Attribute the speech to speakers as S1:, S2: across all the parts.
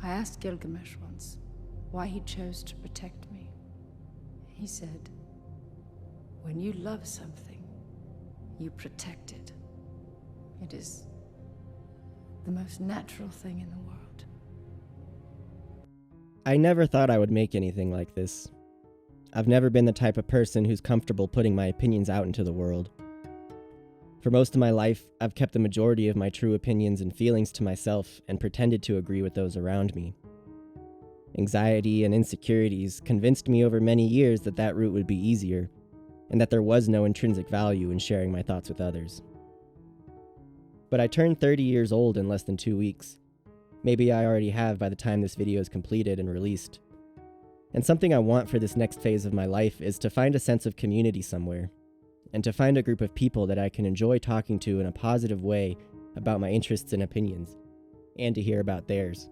S1: I asked Gilgamesh once why he chose to protect me. He said, when you love something, you protect it. It is the most natural thing in the world.
S2: I never thought I would make anything like this. I've never been the type of person who's comfortable putting my opinions out into the world. For most of my life, I've kept the majority of my true opinions and feelings to myself and pretended to agree with those around me. Anxiety and insecurities convinced me over many years that that route would be easier, and that there was no intrinsic value in sharing my thoughts with others. But I turned 30 years old in less than 2 weeks. Maybe I already have by the time this video is completed and released. And something I want for this next phase of my life is to find a sense of community somewhere, and to find a group of people that I can enjoy talking to in a positive way about my interests and opinions, and to hear about theirs.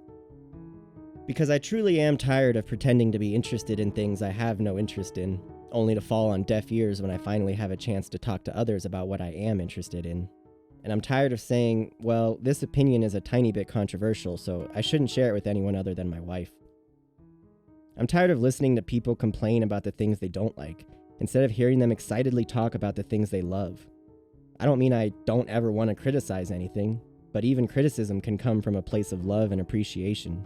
S2: Because I truly am tired of pretending to be interested in things I have no interest in, only to fall on deaf ears when I finally have a chance to talk to others about what I am interested in. And I'm tired of saying, well, this opinion is a tiny bit controversial, so I shouldn't share it with anyone other than my wife. I'm tired of listening to people complain about the things they don't like, instead of hearing them excitedly talk about the things they love. I don't mean I don't ever want to criticize anything, but even criticism can come from a place of love and appreciation.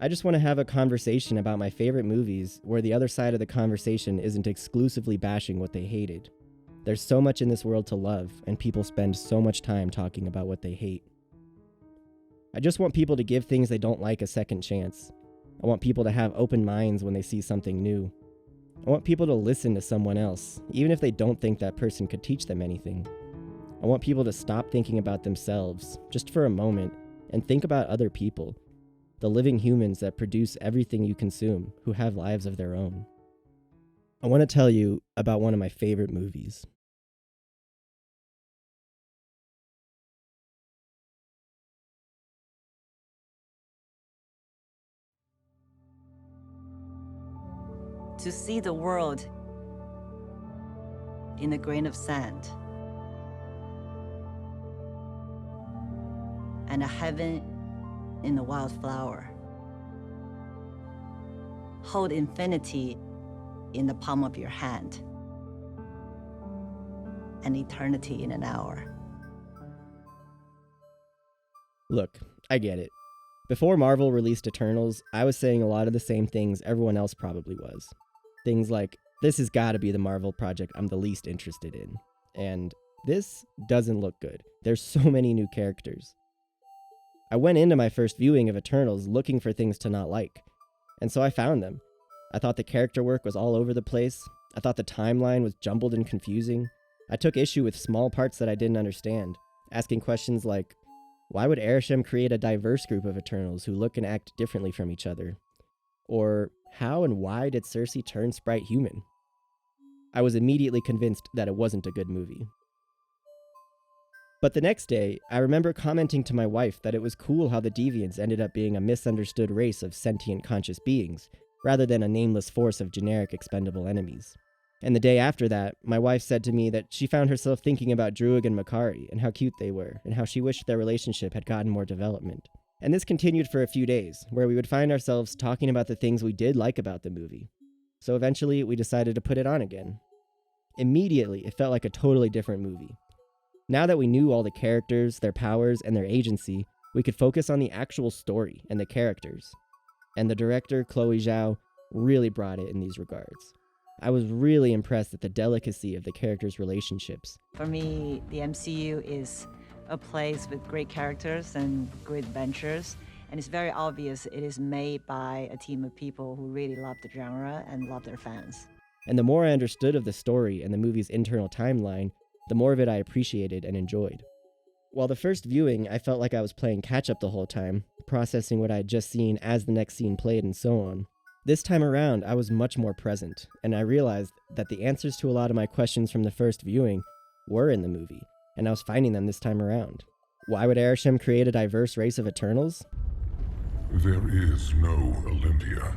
S2: I just want to have a conversation about my favorite movies where the other side of the conversation isn't exclusively bashing what they hated. There's so much in this world to love, and people spend so much time talking about what they hate. I just want people to give things they don't like a second chance. I want people to have open minds when they see something new. I want people to listen to someone else, even if they don't think that person could teach them anything. I want people to stop thinking about themselves, just for a moment, and think about other people, the living humans that produce everything you consume, who have lives of their own. I want to tell you about one of my favorite movies.
S3: To see the world in a grain of sand and a heaven in a wildflower. Hold infinity in the palm of your hand and eternity in an hour.
S2: Look, I get it. Before Marvel released Eternals, I was saying a lot of the same things everyone else probably was. Things like, this has got to be the Marvel project I'm the least interested in. And this doesn't look good. There's so many new characters. I went into my first viewing of Eternals looking for things to not like. And so I found them. I thought the character work was all over the place. I thought the timeline was jumbled and confusing. I took issue with small parts that I didn't understand, asking questions like, why would Arishem create a diverse group of Eternals who look and act differently from each other? Or how and why did Cersei turn Sprite human? I was immediately convinced that it wasn't a good movie. But the next day, I remember commenting to my wife that it was cool how the Deviants ended up being a misunderstood race of sentient conscious beings, rather than a nameless force of generic expendable enemies. And the day after that, my wife said to me that she found herself thinking about Druig and Makari and how cute they were, and how she wished their relationship had gotten more development. And this continued for a few days, where we would find ourselves talking about the things we did like about the movie. So eventually, we decided to put it on again. Immediately, it felt like a totally different movie. Now that we knew all the characters, their powers, and their agency, we could focus on the actual story and the characters. And the director, Chloe Zhao, really brought it in these regards. I was really impressed at the delicacy of the characters' relationships.
S3: For me, the MCU is a place with great characters and great adventures, and it's very obvious it is made by a team of people who really love the genre and love their fans.
S2: And the more I understood of the story and the movie's internal timeline, the more of it I appreciated and enjoyed. While the first viewing, I felt like I was playing catch-up the whole time, processing what I had just seen as the next scene played and so on. This time around, I was much more present, and I realized that the answers to a lot of my questions from the first viewing were in the movie, and I was finding them this time around. Why would Arishem create a diverse race of Eternals?
S4: There is no Olympia.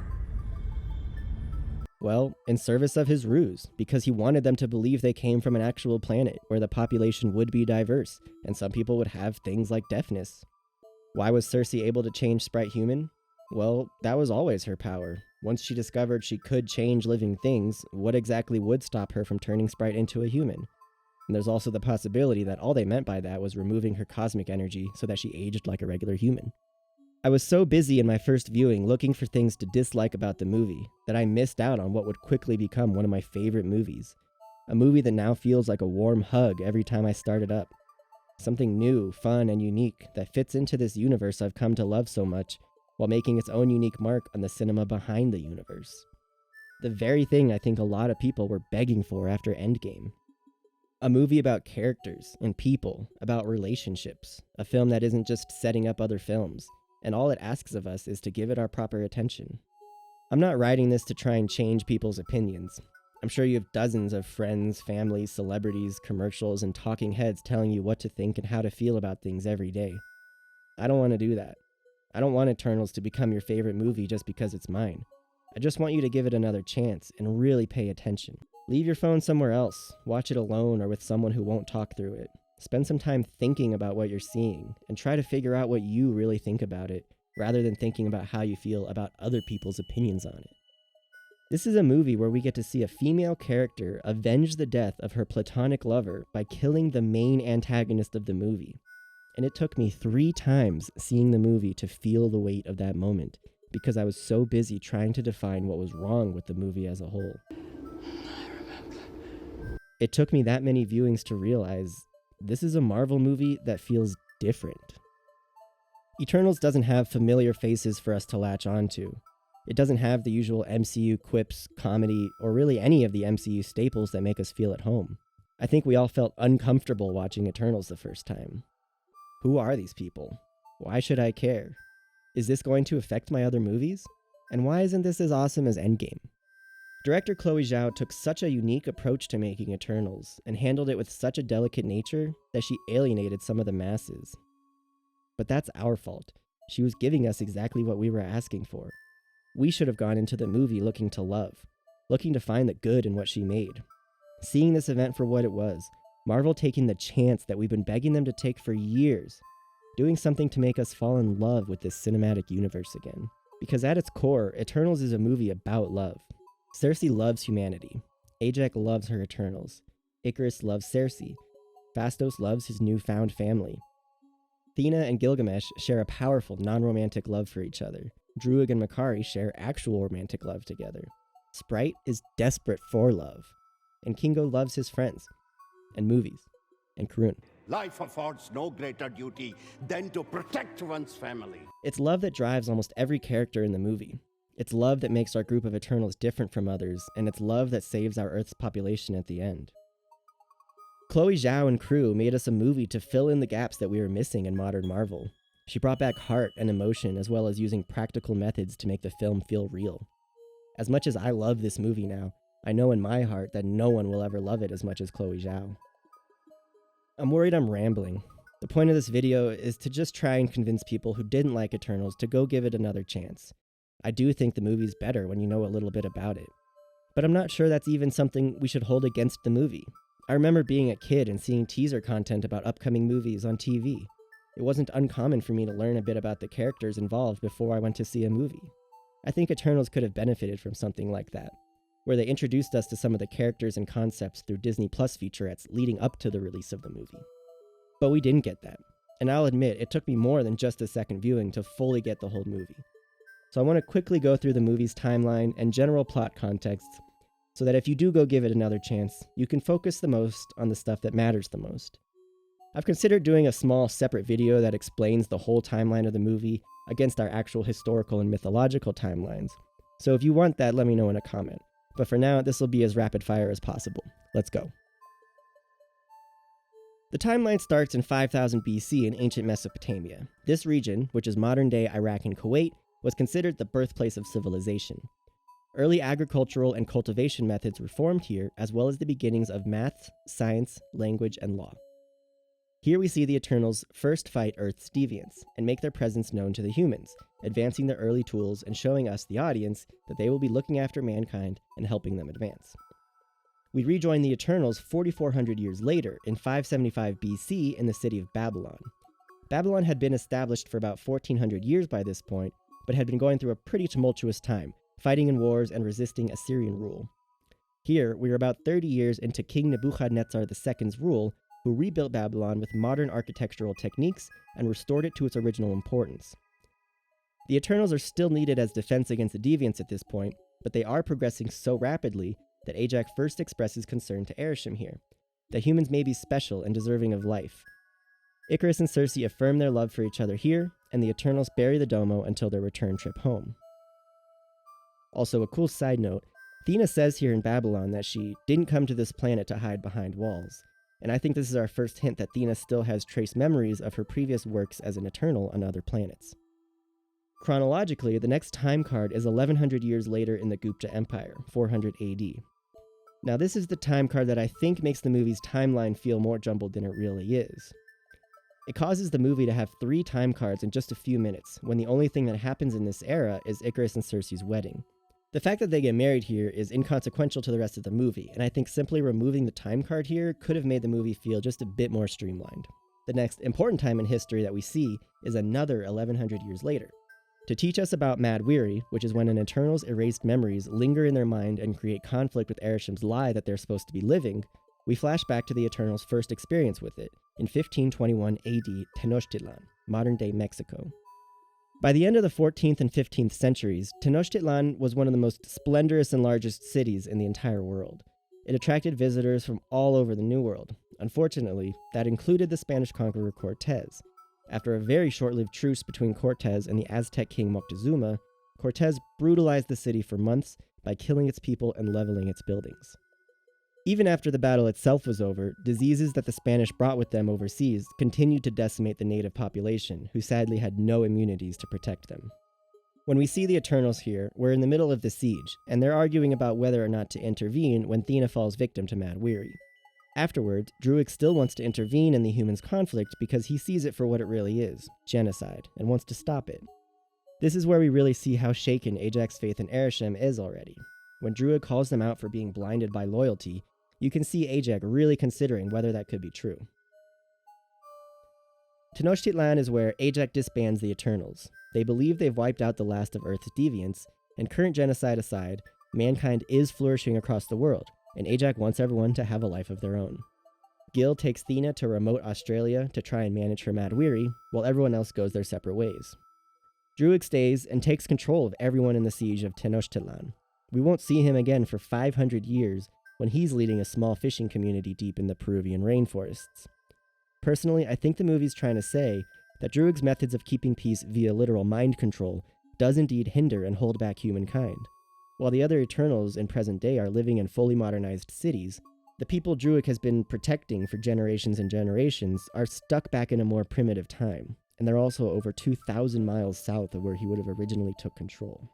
S2: Well, in service of his ruse, because he wanted them to believe they came from an actual planet where the population would be diverse, and some people would have things like deafness. Why was Cersei able to change Sprite human? Well, that was always her power. Once she discovered she could change living things, what exactly would stop her from turning Sprite into a human? And there's also the possibility that all they meant by that was removing her cosmic energy so that she aged like a regular human. I was so busy in my first viewing looking for things to dislike about the movie that I missed out on what would quickly become one of my favorite movies. A movie that now feels like a warm hug every time I start it up. Something new, fun, and unique that fits into this universe I've come to love so much, while making its own unique mark on the cinema behind the universe. The very thing I think a lot of people were begging for after Endgame. A movie about characters and people, about relationships. A film that isn't just setting up other films, and all it asks of us is to give it our proper attention. I'm not writing this to try and change people's opinions. I'm sure you have dozens of friends, families, celebrities, commercials, and talking heads telling you what to think and how to feel about things every day. I don't want to do that. I don't want Eternals to become your favorite movie just because it's mine. I just want you to give it another chance and really pay attention. Leave your phone somewhere else, watch it alone or with someone who won't talk through it. Spend some time thinking about what you're seeing, and try to figure out what you really think about it, rather than thinking about how you feel about other people's opinions on it. This is a movie where we get to see a female character avenge the death of her platonic lover by killing the main antagonist of the movie. And it took me 3 times seeing the movie to feel the weight of that moment, because I was so busy trying to define what was wrong with the movie as a whole. It took me that many viewings to realize this is a Marvel movie that feels different. Eternals doesn't have familiar faces for us to latch onto. It doesn't have the usual MCU quips, comedy, or really any of the MCU staples that make us feel at home. I think we all felt uncomfortable watching Eternals the first time. Who are these people? Why should I care? Is this going to affect my other movies? And why isn't this as awesome as Endgame? Director Chloe Zhao took such a unique approach to making Eternals and handled it with such a delicate nature that she alienated some of the masses. But that's our fault. She was giving us exactly what we were asking for. We should have gone into the movie looking to love, looking to find the good in what she made. Seeing this event for what it was, Marvel taking the chance that we've been begging them to take for years, doing something to make us fall in love with this cinematic universe again. Because at its core, Eternals is a movie about love. Cersei loves humanity. Ajak loves her Eternals. Icarus loves Cersei. Phastos loves his newfound family. Athena and Gilgamesh share a powerful, non-romantic love for each other. Druig and Makari share actual romantic love together. Sprite is desperate for love. And Kingo loves his friends. And movies. And Karun.
S5: Life affords no greater duty than to protect one's family.
S2: It's love that drives almost every character in the movie. It's love that makes our group of Eternals different from others, and it's love that saves our Earth's population at the end. Chloe Zhao and crew made us a movie to fill in the gaps that we were missing in modern Marvel. She brought back heart and emotion as well as using practical methods to make the film feel real. As much as I love this movie now, I know in my heart that no one will ever love it as much as Chloe Zhao. I'm worried I'm rambling. The point of this video is to just try and convince people who didn't like Eternals to go give it another chance. I do think the movie's better when you know a little bit about it. But I'm not sure that's even something we should hold against the movie. I remember being a kid and seeing teaser content about upcoming movies on TV. It wasn't uncommon for me to learn a bit about the characters involved before I went to see a movie. I think Eternals could have benefited from something like that, where they introduced us to some of the characters and concepts through Disney Plus featurettes leading up to the release of the movie. But we didn't get that, and I'll admit it took me more than just a second viewing to fully get the whole movie. So I want to quickly go through the movie's timeline and general plot context, so that if you do go give it another chance, you can focus the most on the stuff that matters the most. I've considered doing a small separate video that explains the whole timeline of the movie against our actual historical and mythological timelines, so if you want that, let me know in a comment. But for now, this will be as rapid fire as possible. Let's go. The timeline starts in 5000 BC in ancient Mesopotamia. This region, which is modern-day Iraq and Kuwait, was considered the birthplace of civilization. Early agricultural and cultivation methods were formed here, as well as the beginnings of math, science, language, and law. Here we see the Eternals first fight Earth's deviants, and make their presence known to the humans, advancing their early tools and showing us, the audience, that they will be looking after mankind and helping them advance. We rejoin the Eternals 4,400 years later, in 575 BC in the city of Babylon. Babylon had been established for about 1,400 years by this point, but had been going through a pretty tumultuous time, fighting in wars and resisting Assyrian rule. Here, we are about 30 years into King Nebuchadnezzar II's rule, who rebuilt Babylon with modern architectural techniques and restored it to its original importance. The Eternals are still needed as defense against the Deviants at this point, but they are progressing so rapidly that Ajax first expresses concern to Arishem here, that humans may be special and deserving of life. Icarus and Circe affirm their love for each other here, and the Eternals bury the Domo until their return trip home. Also, a cool side note, Athena says here in Babylon that she didn't come to this planet to hide behind walls, and I think this is our first hint that Athena still has trace memories of her previous works as an Eternal on other planets. Chronologically, the next time card is 1100 years later in the Gupta Empire, 400 AD. Now this is the time card that I think makes the movie's timeline feel more jumbled than it really is. It causes the movie to have 3 time cards in just a few minutes, when the only thing that happens in this era is Icarus and Circe's wedding. The fact that they get married here is inconsequential to the rest of the movie, and I think simply removing the time card here could have made the movie feel just a bit more streamlined. The next important time in history that we see is another 1100 years later. To teach us about Mad Weary, which is when an Eternal's erased memories linger in their mind and create conflict with Arishem's lie that they're supposed to be living, we flash back to the Eternal's first experience with it, in 1521 AD Tenochtitlan, modern-day Mexico. By the end of the 14th and 15th centuries, Tenochtitlan was one of the most splendorous and largest cities in the entire world. It attracted visitors from all over the New World. Unfortunately, that included the Spanish conqueror Cortés. After a very short-lived truce between Cortés and the Aztec king Moctezuma, Cortés brutalized the city for months by killing its people and leveling its buildings. Even after the battle itself was over, diseases that the Spanish brought with them overseas continued to decimate the native population, who sadly had no immunities to protect them. When we see the Eternals here, we're in the middle of the siege, and they're arguing about whether or not to intervene when Athena falls victim to Mad Weary. Afterwards, Druig still wants to intervene in the humans' conflict because he sees it for what it really is, genocide, and wants to stop it. This is where we really see how shaken Ajax's faith in Arishem is already. When Druig calls them out for being blinded by loyalty, you can see Ajax really considering whether that could be true. Tenochtitlan is where Ajax disbands the Eternals. They believe they've wiped out the last of Earth's deviants, and current genocide aside, mankind is flourishing across the world, and Ajax wants everyone to have a life of their own. Gil takes Athena to remote Australia to try and manage her Mad Weary, while everyone else goes their separate ways. Druig stays and takes control of everyone in the siege of Tenochtitlan. We won't see him again for 500 years when he's leading a small fishing community deep in the Peruvian rainforests. Personally, I think the movie's trying to say that Druig's methods of keeping peace via literal mind control does indeed hinder and hold back humankind. While the other Eternals in present day are living in fully modernized cities, the people Druig has been protecting for generations and generations are stuck back in a more primitive time, and they're also over 2,000 miles south of where he would have originally took control.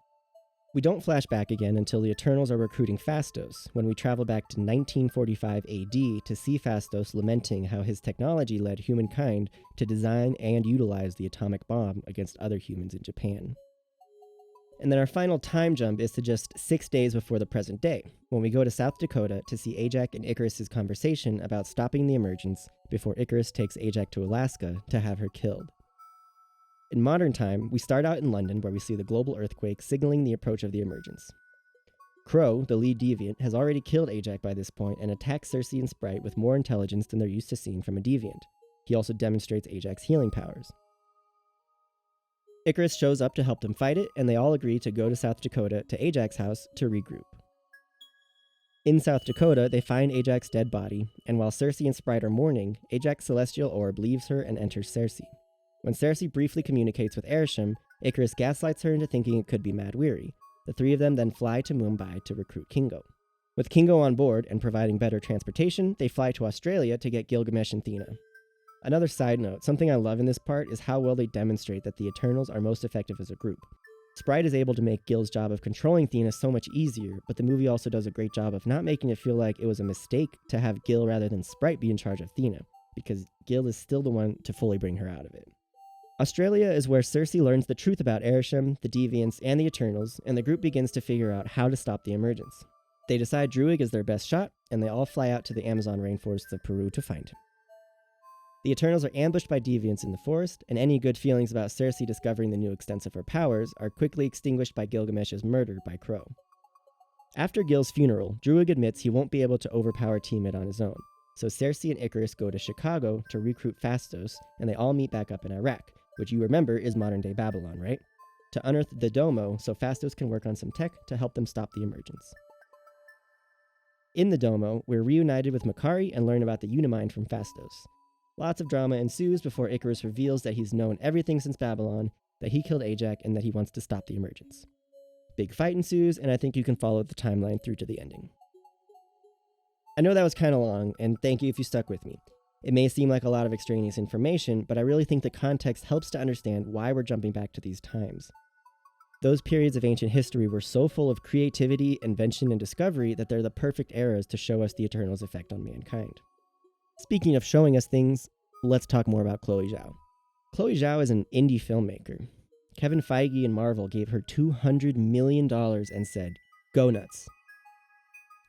S2: We don't flash back again until the Eternals are recruiting Phastos, when we travel back to 1945 AD to see Phastos lamenting how his technology led humankind to design and utilize the atomic bomb against other humans in Japan. And then our final time jump is to just 6 days before the present day, when we go to South Dakota to see Ajax and Icarus' conversation about stopping the emergence before Icarus takes Ajax to Alaska to have her killed. In modern time, we start out in London where we see the global earthquake signaling the approach of the emergence. Crow, the lead deviant, has already killed Ajax by this point and attacks Circe and Sprite with more intelligence than they're used to seeing from a deviant. He also demonstrates Ajax's healing powers. Icarus shows up to help them fight it, and they all agree to go to South Dakota to Ajax's house to regroup. In South Dakota, they find Ajax's dead body, and while Circe and Sprite are mourning, Ajax's celestial orb leaves her and enters Circe. When Circe briefly communicates with Arishem, Icarus gaslights her into thinking it could be Mad Weary. The three of them then fly to Mumbai to recruit Kingo. With Kingo on board and providing better transportation, they fly to Australia to get Gilgamesh and Athena. Another side note, something I love in this part is how well they demonstrate that the Eternals are most effective as a group. Sprite is able to make Gil's job of controlling Athena so much easier, but the movie also does a great job of not making it feel like it was a mistake to have Gil rather than Sprite be in charge of Athena, because Gil is still the one to fully bring her out of it. Australia is where Circe learns the truth about Arishem, the Deviants, and the Eternals, and the group begins to figure out how to stop the emergence. They decide Druig is their best shot, and they all fly out to the Amazon rainforests of Peru to find him. The Eternals are ambushed by deviants in the forest, and any good feelings about Cersei discovering the new extents of her powers are quickly extinguished by Gilgamesh's murder by Crow. After Gil's funeral, Druig admits he won't be able to overpower Tiamat on his own, so Cersei and Icarus go to Chicago to recruit Phastos, and they all meet back up in Iraq, which you remember is modern-day Babylon, right? To unearth the Domo so Phastos can work on some tech to help them stop the emergence. In the Domo, we're reunited with Makkari and learn about the Unimind from Phastos. Lots of drama ensues before Icarus reveals that he's known everything since Babylon, that he killed Ajak, and that he wants to stop the emergence. Big fight ensues, and I think you can follow the timeline through to the ending. I know that was kind of long, and thank you if you stuck with me. It may seem like a lot of extraneous information, but I really think the context helps to understand why we're jumping back to these times. Those periods of ancient history were so full of creativity, invention, and discovery that they're the perfect eras to show us the Eternals' effect on mankind. Speaking of showing us things, let's talk more about Chloe Zhao. Chloe Zhao is an indie filmmaker. Kevin Feige and Marvel gave her $200 million and said, "Go nuts."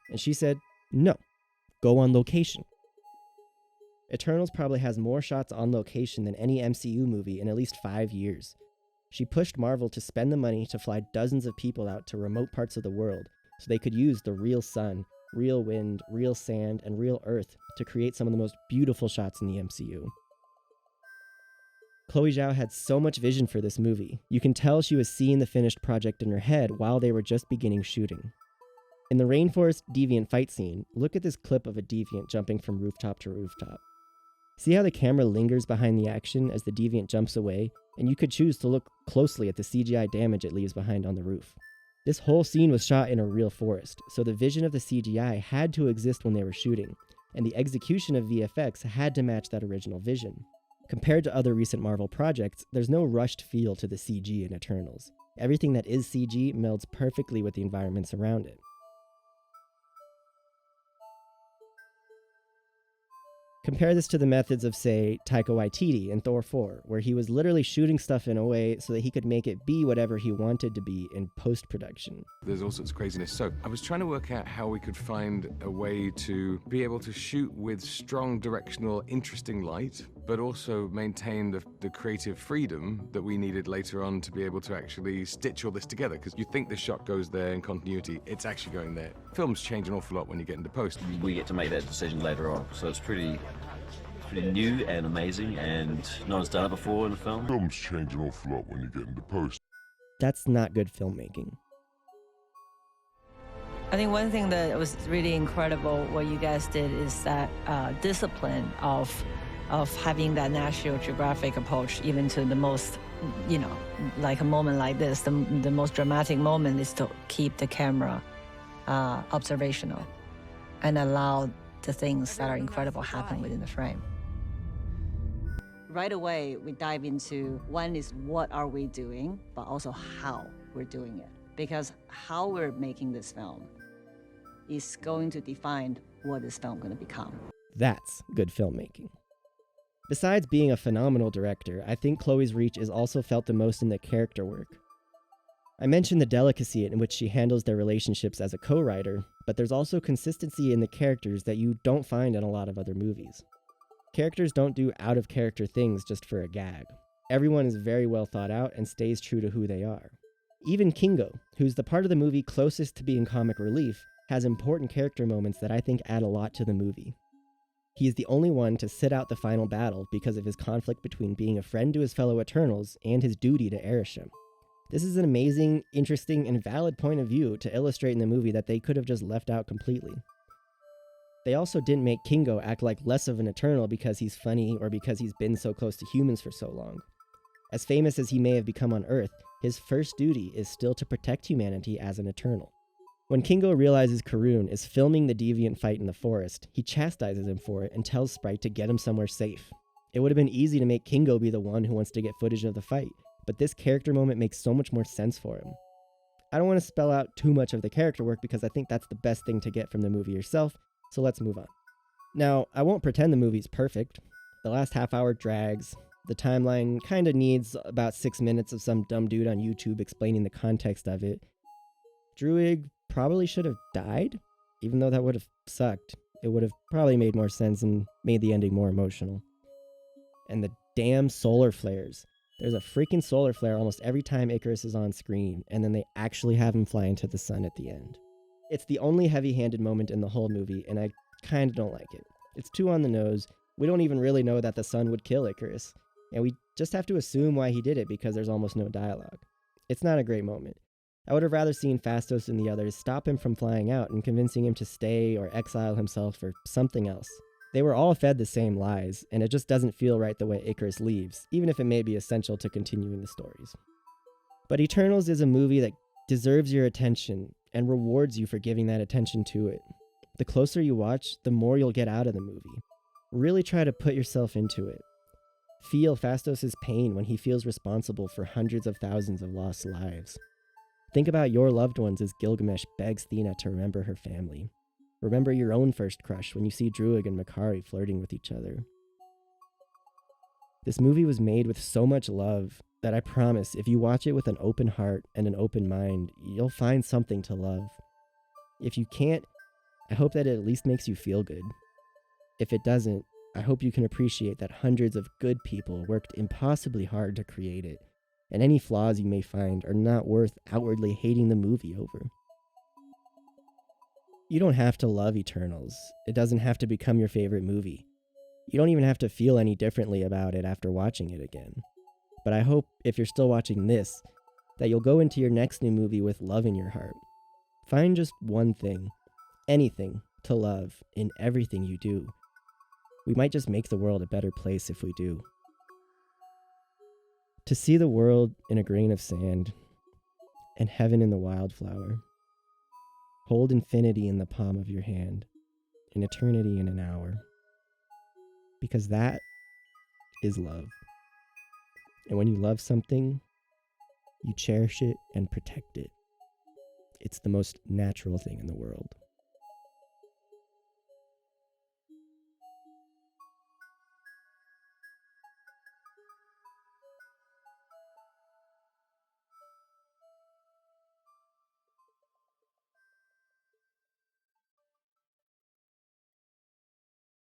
S2: And she said, "No, go on location." Eternals probably has more shots on location than any MCU movie in at least 5 years. She pushed Marvel to spend the money to fly dozens of people out to remote parts of the world so they could use the real sun, real wind, real sand, and real earth to create some of the most beautiful shots in the MCU. Chloe Zhao had so much vision for this movie. You can tell she was seeing the finished project in her head while they were just beginning shooting. In the rainforest deviant fight scene, look at this clip of a deviant jumping from rooftop to rooftop. See how the camera lingers behind the action as the deviant jumps away, and you could choose to look closely at the CGI damage it leaves behind on the roof. This whole scene was shot in a real forest, so the vision of the CGI had to exist when they were shooting, and the execution of VFX had to match that original vision. Compared to other recent Marvel projects, there's no rushed feel to the CG in Eternals. Everything that is CG melds perfectly with the environments around it. Compare this to the methods of, say, Taika Waititi in Thor 4, where he was literally shooting stuff in a way so that he could make it be whatever he wanted to be in post-production.
S6: There's all sorts of craziness. So I was trying to work out how we could find a way to be able to shoot with strong, directional, interesting light, but also maintain the creative freedom that we needed later on to be able to actually stitch all this together. Because you think the shot goes there in continuity, it's actually going there. Films change an awful lot when you get into post.
S7: We get to make that decision later on, so it's pretty new and amazing, and no one's done it before in a film.
S4: Films change an awful lot when you get into post.
S2: That's not good filmmaking.
S3: I think one thing that was really incredible what you guys did is that discipline of having that National Geographic approach even to the most, like a moment like this, the most dramatic moment is to keep the camera observational and allow the things that are incredible happen within the frame. Right away, we dive into one is what are we doing, but also how we're doing it. Because how we're making this film is going to define what this film is going to become.
S2: That's good filmmaking. Besides being a phenomenal director, I think Chloe's reach is also felt the most in the character work. I mentioned the delicacy in which she handles their relationships as a co-writer, but there's also consistency in the characters that you don't find in a lot of other movies. Characters don't do out-of-character things just for a gag. Everyone is very well thought out and stays true to who they are. Even Kingo, who's the part of the movie closest to being comic relief, has important character moments that I think add a lot to the movie. He is the only one to sit out the final battle because of his conflict between being a friend to his fellow Eternals and his duty to Arishem. This is an amazing, interesting, and valid point of view to illustrate in the movie that they could have just left out completely. They also didn't make Kingo act like less of an Eternal because he's funny or because he's been so close to humans for so long. As famous as he may have become on Earth, his first duty is still to protect humanity as an Eternal. When Kingo realizes Karun is filming the deviant fight in the forest, he chastises him for it and tells Sprite to get him somewhere safe. It would have been easy to make Kingo be the one who wants to get footage of the fight, but this character moment makes so much more sense for him. I don't want to spell out too much of the character work because I think that's the best thing to get from the movie yourself, so let's move on. Now, I won't pretend the movie's perfect. The last half hour drags. The timeline kinda needs about 6 minutes of some dumb dude on YouTube explaining the context of it. Druig probably should have died, even though that would have sucked. It would have probably made more sense and made the ending more emotional. And the damn solar flares. There's a freaking solar flare almost every time Icarus is on screen, and then they actually have him fly into the sun at the end. It's the only heavy-handed moment in the whole movie, and I kind of don't like it. It's too on the nose. We don't even really know that the sun would kill Icarus, and we just have to assume why he did it because there's almost no dialogue. It's not a great moment. I would have rather seen Phastos and the others stop him from flying out and convincing him to stay or exile himself or something else. They were all fed the same lies, and it just doesn't feel right the way Icarus leaves, even if it may be essential to continuing the stories. But Eternals is a movie that deserves your attention and rewards you for giving that attention to it. The closer you watch, the more you'll get out of the movie. Really try to put yourself into it. Feel Phastos' pain when he feels responsible for hundreds of thousands of lost lives. Think about your loved ones as Gilgamesh begs Thena to remember her family. Remember your own first crush when you see Druig and Makari flirting with each other. This movie was made with so much love that I promise if you watch it with an open heart and an open mind, you'll find something to love. If you can't, I hope that it at least makes you feel good. If it doesn't, I hope you can appreciate that hundreds of good people worked impossibly hard to create it, and any flaws you may find are not worth outwardly hating the movie over. You don't have to love Eternals. It doesn't have to become your favorite movie. You don't even have to feel any differently about it after watching it again. But I hope, if you're still watching this, that you'll go into your next new movie with love in your heart. Find just one thing, anything, to love in everything you do. We might just make the world a better place if we do. To see the world in a grain of sand, and heaven in the wildflower. Hold infinity in the palm of your hand, and eternity in an hour. Because that is love. And when you love something, you cherish it and protect it. It's the most natural thing in the world.